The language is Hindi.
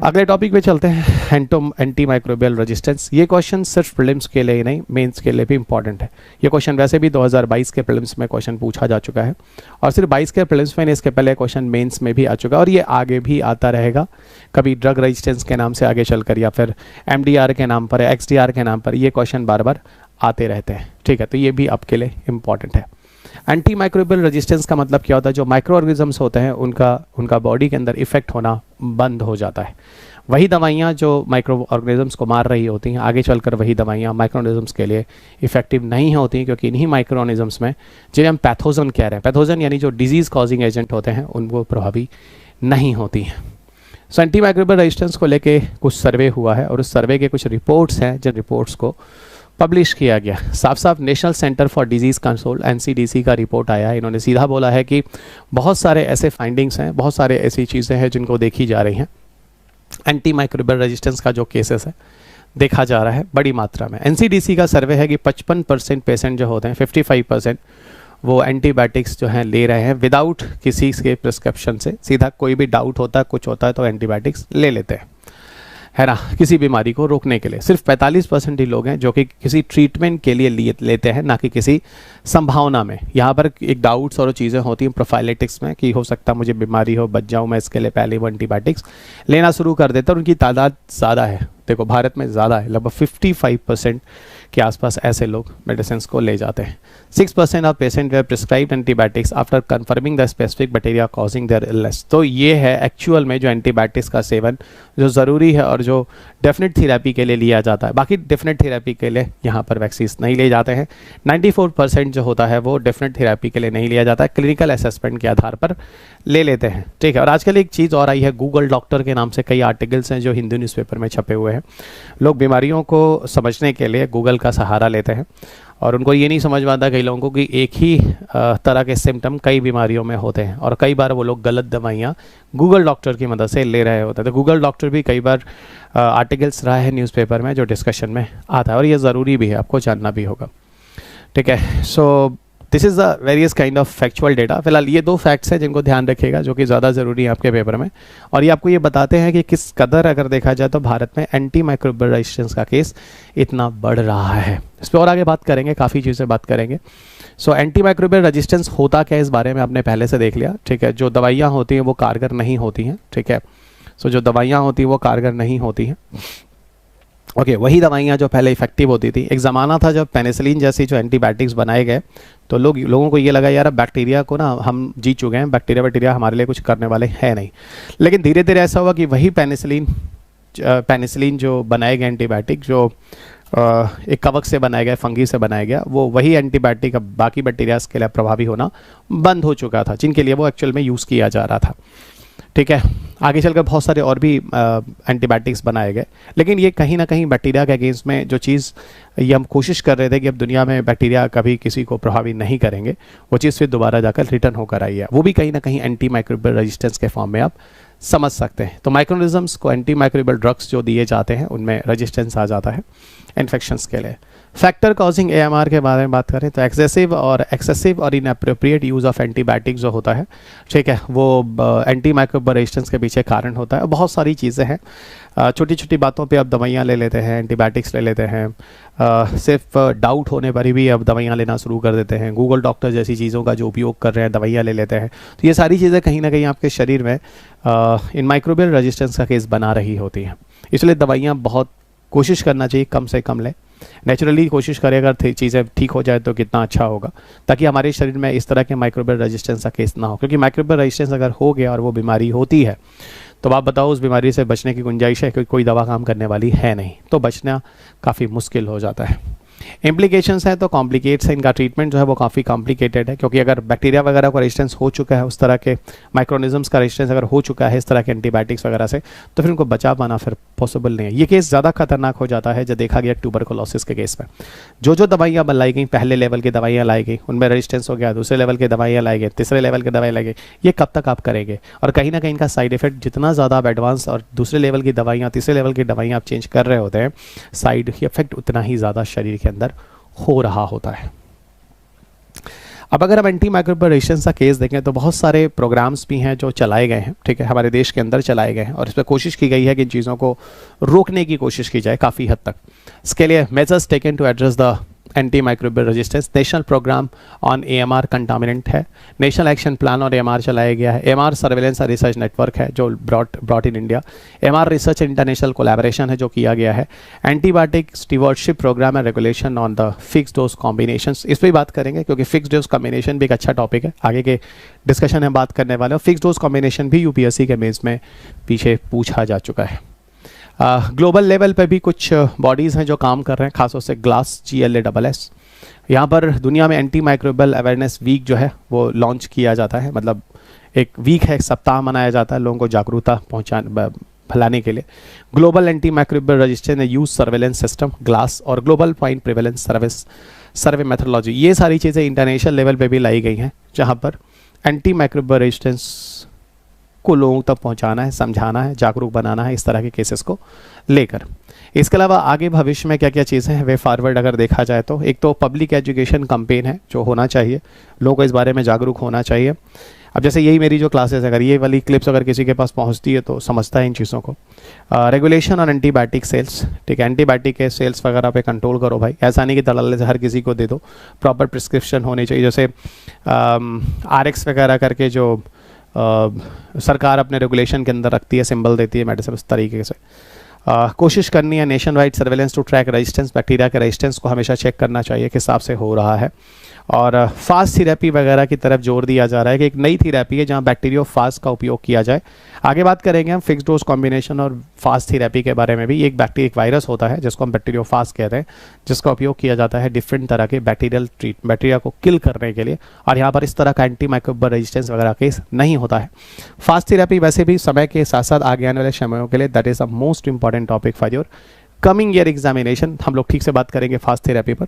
अगले टॉपिक पे चलते हैं, एंटी माइक्रोबियल रेजिस्टेंस। ये क्वेश्चन सिर्फ प्रीलिम्स के लिए ही नहीं, मेंस के लिए भी इंपॉर्टेंट है। ये क्वेश्चन वैसे भी 2022 के प्रीलिम्स में क्वेश्चन पूछा जा चुका है, और सिर्फ 22 के प्रीलिम्स में नहीं, इसके पहले क्वेश्चन मेंस में भी आ चुका है, और ये आगे भी आता रहेगा। कभी ड्रग रेजिस्टेंस के नाम से आगे चलकर, या फिर MDR के नाम पर, XDR के नाम पर, ये क्वेश्चन बार बार आते रहते हैं। ठीक है, तो ये भी आपके लिए इंपॉर्टेंट है। एंटी माइक्रोबियल रेजिस्टेंस का मतलब क्या होता है? जो माइक्रो ऑर्गेनिजम्स होते हैं उनका बॉडी के अंदर इफेक्ट होना बंद हो जाता है। वही दवाइयाँ जो माइक्रो ऑर्गेनिजम्स को मार रही होती हैं, आगे चलकर वही दवाइयाँ माइक्रो ऑर्गेनिजम्स के लिए इफेक्टिव नहीं होती हैं, क्योंकि इन्हीं माइक्रो ऑर्गेनिजम्स में, जिन्हें हम पैथोजन कह रहे हैं, पैथोजन यानी जो डिजीज़ कॉजिंग एजेंट होते हैं, उनको प्रभावी नहीं होती हैं। सो एंटी माइक्रोबियल रेजिस्टेंस को लेके कुछ सर्वे हुआ है, और उस सर्वे के कुछ रिपोर्ट्स हैं, जिन रिपोर्ट्स को पब्लिश किया गया। साफ साफ national centre for disease control NCDC का रिपोर्ट आया है। इन्होंने सीधा बोला है कि बहुत सारे ऐसे फाइंडिंग्स हैं, बहुत सारे ऐसी चीज़ें हैं जिनको देखी जा रही हैं। एंटी माइक्रोबियल रेजिस्टेंस का जो केसेस है देखा जा रहा है बड़ी मात्रा में। NCDC का सर्वे है कि 55% पेशेंट जो होते हैं, 55% वो एंटीबायोटिक्स जो हैं ले रहे हैं विदाउट किसी के प्रिस्क्रिप्शन से। सीधा कोई भी डाउट होता है, कुछ होता है, तो एंटीबायोटिक्स ले लेते हैं, है ना, किसी बीमारी को रोकने के लिए। सिर्फ 45% ही लोग हैं जो कि किसी ट्रीटमेंट के लिए लेते हैं, ना कि किसी संभावना में। यहाँ पर एक डाउट्स और चीज़ें होती हैं प्रोफाइलेटिक्स में, कि हो सकता मुझे बीमारी हो, बच जाऊँ मैं, इसके लिए पहले वो एंटीबायोटिक्स लेना शुरू कर देते हैं। और उनकी तादाद ज़्यादा है, देखो भारत में ज़्यादा है, लगभग 55% के आसपास ऐसे लोग मेडिसिन को ले जाते हैं। 6% of patient were prescribed antibiotics after confirming the specific bacteria causing their illness. तो ये है एक्चुअल में जो एंटीबायोटिक्स का सेवन जो ज़रूरी है और जो डेफिनेट थेरेपी के लिए लिया जाता है। बाकी डेफिनेट थेरेपी के लिए यहाँ पर वैक्सीन नहीं ले जाते हैं। 94% जो होता है वो डेफिनेट थेरेपी के लिए नहीं लिया जाता है, क्लिनिकल असेसमेंट के आधार पर ले लेते हैं। ठीक है, और आजकल एक चीज़ और आई है, गूगल डॉक्टर के नाम से कई आर्टिकल्स हैं जो हिंदू न्यूज़पेपर में छपे हुए हैं। लोग बीमारियों को समझने के लिए गूगल का सहारा लेते हैं, और उनको ये नहीं समझ में आता कई लोगों को कि एक ही तरह के सिम्टम कई बीमारियों में होते हैं, और कई बार वो लोग गलत दवाइयाँ गूगल डॉक्टर की मदद से ले रहे होते हैं। तो गूगल डॉक्टर भी कई बार आर्टिकल्स रहा है न्यूज़पेपर में जो डिस्कशन में आता है, और ये ज़रूरी भी है, आपको जानना भी होगा। ठीक है, so this is the various kind of factual data. फिलहाल ये 2 फैक्ट्स हैं जिनको ध्यान रखिएगा, जो कि ज़्यादा ज़रूरी है आपके पेपर में, और ये आपको ये बताते हैं कि किस कदर अगर देखा जाए तो भारत में एंटी माइक्रोबियल रेजिस्टेंस का केस इतना बढ़ रहा है। इस पर और आगे बात करेंगे, काफ़ी चीज़ें बात करेंगे। सो एंटी माइक्रोबियल रेजिस्टेंस होता क्या है, इस बारे में आपने पहले से देख लिया। ठीक है, जो दवाइयाँ होती हैं वो कारगर नहीं होती हैं। ठीक है, सो जो दवाइयाँ होती हैं वो कारगर नहीं होती हैं। ओके, वही दवाइयाँ जो पहले इफेक्टिव होती थी। एक ज़माना था जब पेनिसिलिन जैसी जो एंटीबायोटिक्स बनाए गए, तो लोगों को ये लगा यार अब बैक्टीरिया को ना हम जीत चुके हैं, बैक्टीरिया हमारे लिए कुछ करने वाले हैं नहीं। लेकिन धीरे धीरे ऐसा हुआ कि वही पेनिसिलिन जो बनाए गए एंटीबायोटिक, जो एक कवक से बनाया गया, फंगी से बनाया गया, वो वही एंटीबायोटिक अब बाकी बैक्टीरियाज के लिए प्रभावी होना बंद हो चुका था, जिनके लिए वो एक्चुअल में यूज़ किया जा रहा था। ठीक है, आगे चलकर बहुत सारे और भी एंटीबायोटिक्स बनाए गए, लेकिन ये कहीं ना कहीं बैक्टीरिया के अगेंस्ट में जो चीज़ ये हम कोशिश कर रहे थे कि अब दुनिया में बैक्टीरिया कभी किसी को प्रभावित नहीं करेंगे, वो चीज़ फिर दोबारा जाकर रिटर्न होकर आई है। वो भी कहीं ना कहीं एंटी माइक्रोबियल रेजिस्टेंस के फॉर्म में आप समझ सकते हैं। तो माइक्रोनिज्म्स को एंटी माइक्रोबियल ड्रग्स जो दिए जाते हैं उनमें रेजिस्टेंस आ जाता है इन्फेक्शंस के लिए। फैक्टर कॉजिंग AMR के बारे में बात करें तो एक्सेसिव और इनअप्रोप्रिएट यूज़ ऑफ एंटीबायोटिक्स जो होता है, ठीक है, वो एंटी माइक्रोबियल रेजिस्टेंस के पीछे कारण होता है। बहुत सारी चीज़ें हैं, छोटी छोटी बातों पे अब दवाइयाँ ले लेते हैं, एंटीबायोटिक्स ले लेते हैं, सिर्फ डाउट होने पर ही भी अब दवाइयाँ लेना शुरू कर देते हैं, गूगल डॉक्टर जैसी चीज़ों का जो उपयोग कर रहे हैं, दवाइयाँ ले लेते हैं। तो ये सारी चीज़ें कहीं ना कहीं आपके शरीर में इन माइक्रोबियल रेजिस्टेंस का केस बना रही होती हैं। इसलिए दवाइयाँ बहुत कोशिश करना चाहिए कम से कम लें। नेचुरली कोशिश करें, अगर चीज़ें ठीक हो जाए तो कितना अच्छा होगा, ताकि हमारे शरीर में इस तरह के माइक्रोबियल रेजिस्टेंस का केस ना हो। क्योंकि माइक्रोबियल रेजिस्टेंस अगर हो गया और वो बीमारी होती है तो आप बताओ उस बीमारी से बचने की गुंजाइश है? क्योंकि कोई दवा काम करने वाली है नहीं, तो बचना काफ़ी मुश्किल हो जाता है। इम्प्लीकेशंस हैं तो कॉम्प्लिकेट्स है, इनका ट्रीटमेंट जो है वो काफ़ी कॉम्प्लिकेटेड है, क्योंकि अगर बैक्टीरिया वगैरह का रेजिस्टेंस हो चुका है, उस तरह के माइक्रोनिज्म्स का रेजिस्टेंस अगर हो चुका है इस तरह के एंटीबायोटिक्स वगैरह से, तो फिर उनको बचा पाना फिर पॉसिबल नहीं है। ये केस ज़्यादा खतरनाक हो जाता है जो देखा गया ट्यूबरकुलोसिस के केस में। जो दवाइयाँ लाई गई, पहले लेवल की दवाइयाँ लाई गई, उनमें रेजिस्टेंस हो गया, दूसरे लेवल की दवाइयाँ लाई गई, तीसरे लेवल की दवाई लाई गई, ये कब तक आप करेंगे? और कहीं ना कहीं इनका साइड इफेक्ट जितना ज़्यादा आप एडवांस और दूसरे लेवल की दवाइयाँ, तीसरे लेवल की दवाइयाँ आप चेंज कर रहे होते हैं, साइड इफेक्ट उतना ही ज़्यादा शरीर के अंदर हो रहा होता है। अब अगर हम एंटी माइक्रोबियल रेजिस्टेंस का केस देखें तो बहुत सारे प्रोग्राम्स भी हैं जो चलाए गए हैं, ठीक है, हमारे देश के अंदर चलाए गए हैं और इस पर कोशिश की गई है कि इन चीज़ों को रोकने की कोशिश की जाए काफ़ी हद तक। इसके लिए measures taken to address the anti microbial resistance, national programme on AMR contaminant है, नेशनल एक्शन प्लान और AMR चलाया गया है, AMR सर्वेलेंस और रिसर्च नेटवर्क है जो brought in India, AMR research international collaboration है जो किया गया है, antibiotic stewardship programme and regulation on the fix dose combinations, इस पर भी बात करेंगे क्योंकि फिक्स डोज कॉम्बिनेशन भी एक अच्छा टॉपिक है, आगे के डिस्कशन में बात करने वाले हैं। फिक्स डोज कॉम्बिनेशन भी UPSC के मेंस में पीछे पूछा जा चुका है। ग्लोबल लेवल पे भी कुछ बॉडीज़ हैं जो काम कर रहे हैं, खासतौर से ग्लास GLASS। यहाँ पर दुनिया में एंटी माइक्रोबियल अवेयरनेस वीक जो है वो लॉन्च किया जाता है, मतलब एक वीक है, एक सप्ताह मनाया जाता है लोगों को जागरूकता फैलाने के लिए। Global anti microbial resistance use surveillance system glass और ग्लोबल पॉइंट प्रिवेलेंस सर्वे मेथोडोलॉजी, ये सारी चीज़ें इंटरनेशनल लेवल पे भी लाई गई हैं जहाँ पर एंटी माइक्रोबियल रेजिस्टेंस को लोगों तक पहुंचाना है, समझाना है, जागरूक बनाना है इस तरह के केसेस को लेकर। इसके अलावा आगे भविष्य में क्या क्या चीज़ें हैं वे फॉरवर्ड अगर देखा जाए तो एक तो पब्लिक एजुकेशन कैंपेन है जो होना चाहिए, लोगों को इस बारे में जागरूक होना चाहिए। अब जैसे यही मेरी जो क्लासेस अगर ये वाली क्लिप्स अगर किसी के पास पहुंचती है तो समझता है इन चीज़ों को। रेगुलेशन ऑन एंटीबायोटिक सेल्स, ठीक है, एंटीबायोटिक के सेल्स वगैरह पे कंट्रोल करो भाई, ऐसा नहीं कि दलाले से हर किसी को दे दो, प्रॉपर प्रिस्क्रिप्शन होनी चाहिए। जैसे RX वगैरह करके जो सरकार अपने रेगुलेशन के अंदर रखती है, सिंबल देती है मेडिसिन, उस तरीके से कोशिश करनी है। Nationwide surveillance to track resistance, bacteria के रेजिस्टेंस को हमेशा चेक करना चाहिए किस हिसाब से हो रहा है। और फास्ट थेरेपी वगैरह की तरफ जोर दिया जा रहा है कि एक नई थेरेपी है जहां बैक्टीरियोफाज का उपयोग किया जाए। आगे बात करेंगे हम फिक्स डोज कॉम्बिनेशन और फास्ट थेरेपी के बारे में भी। एक वायरस होता है जिसको हम बैक्टीरियोफाज कहते हैं, जिसका उपयोग किया जाता है डिफरेंट तरह के बैक्टीरिया को किल करने के लिए, और यहाँ पर इस तरह का एंटी माइक्रोबियल रेजिस्टेंस वगैरह केस नहीं होता है। फास्ट थेरेपी वैसे भी समय के साथ साथ आगे आने वाले समयों के लिए that is the most important topic for your coming year examination. हम लोग ठीक से बात करेंगे फास्ट थेरेपी पर।